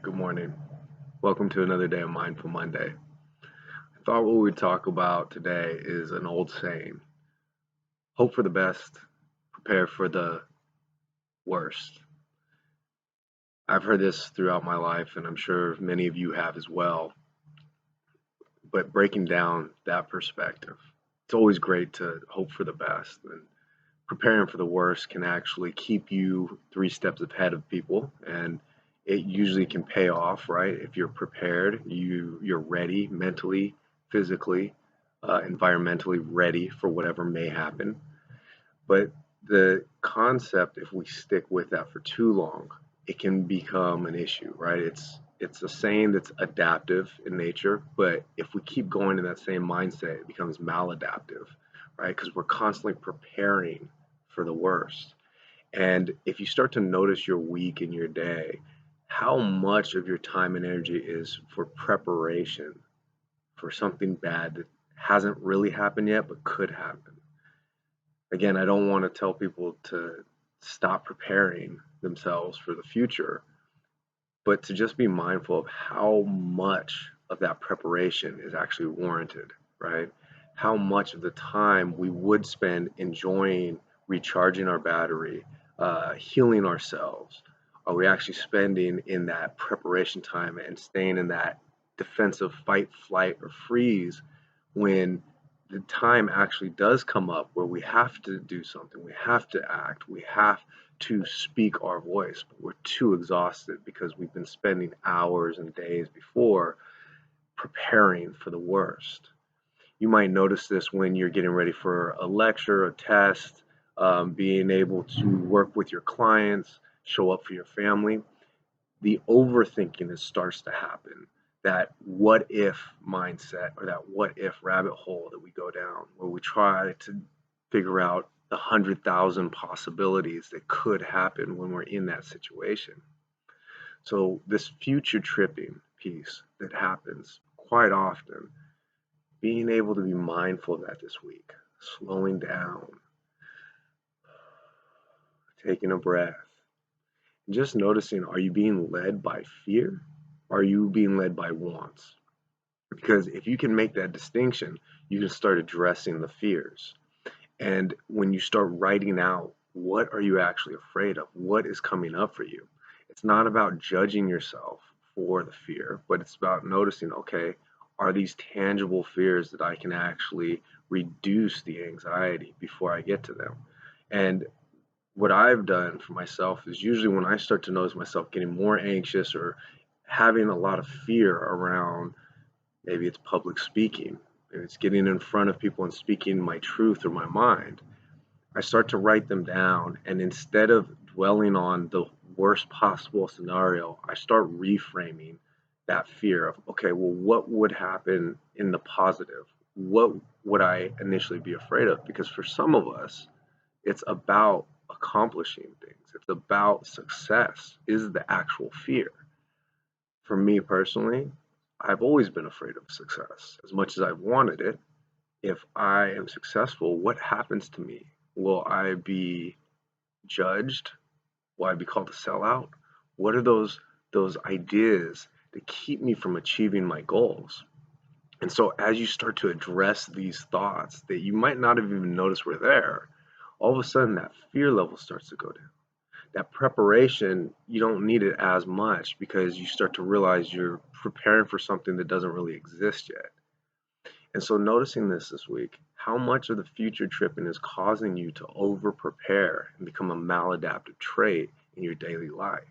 Good morning. Welcome to another day of Mindful Monday. I thought what we'd talk about today is an old saying: hope for the best, prepare for the worst. I've heard this throughout my life, and I'm sure many of you have as well. But breaking down that perspective, it's always great to hope for the best, and preparing for the worst can actually keep you 3 steps ahead of people, and it usually can pay off, right? If you're prepared, you're ready mentally, physically, environmentally ready for whatever may happen. But the concept, if we stick with that for too long, it can become an issue, right? It's a saying that's adaptive in nature, but if we keep going in that same mindset, it becomes maladaptive, right? Because we're constantly preparing for the worst. And if you start to notice your week and your day, how much of your time and energy is for preparation for something bad that hasn't really happened yet but could happen. Again, I don't want to tell people to stop preparing themselves for the future, but to just be mindful of how much of that preparation is actually warranted, right? How much of the time we would spend enjoying recharging our battery, healing ourselves, are we actually spending in that preparation time and staying in that defensive fight, flight, or freeze when the time actually does come up where we have to do something, we have to act, we have to speak our voice, but we're too exhausted because we've been spending hours and days before preparing for the worst. You might notice this when you're getting ready for a lecture, a test, being able to work with your clients, show up for your family. The overthinking that starts to happen, that what if mindset or that what if rabbit hole that we go down, where we try to figure out the 100,000 possibilities that could happen when we're in that situation. So, this future tripping piece that happens quite often, being able to be mindful of that this week, slowing down, taking a breath, and just noticing, are you being led by fear? Are you being led by wants? Because if you can make that distinction, you can start addressing the fears. And when you start writing out, what are you actually afraid of? What is coming up for you? It's not about judging yourself for the fear, but it's about noticing, okay, are these tangible fears that I can actually reduce the anxiety before I get to them? And what I've done for myself is usually when I start to notice myself getting more anxious or having a lot of fear around, maybe it's public speaking, maybe it's getting in front of people and speaking my truth or my mind, I start to write them down. And instead of dwelling on the worst possible scenario, I start reframing that fear of, okay, well, what would happen in the positive? What would I initially be afraid of? Because for some of us, it's about accomplishing things, it's about success, is the actual fear. For me personally, I've always been afraid of success. As much as I've wanted it, if I am successful, what happens to me? Will I be judged? Will I be called a sellout? What are those ideas that keep me from achieving my goals? And so as you start to address these thoughts that you might not have even noticed were there, all of a sudden that fear level starts to go down. That preparation, you don't need it as much because you start to realize you're preparing for something that doesn't really exist yet. And so noticing this week, how much of the future tripping is causing you to over prepare and become a maladaptive trait in your daily life.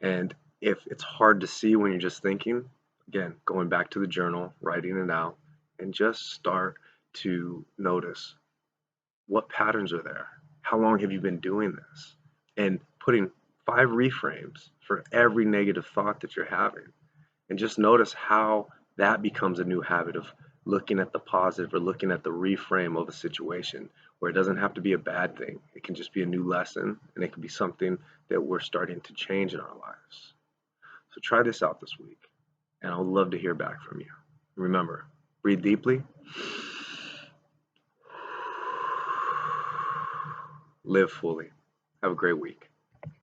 And if it's hard to see when you're just thinking, again, going back to the journal, writing it out, and just start to notice, what patterns are there? How long have you been doing this? And putting 5 reframes for every negative thought that you're having. And just notice how that becomes a new habit of looking at the positive or looking at the reframe of a situation, where it doesn't have to be a bad thing. It can just be a new lesson, and it can be something that we're starting to change in our lives. So try this out this week, and I would love to hear back from you. Remember, breathe deeply, live fully. Have a great week.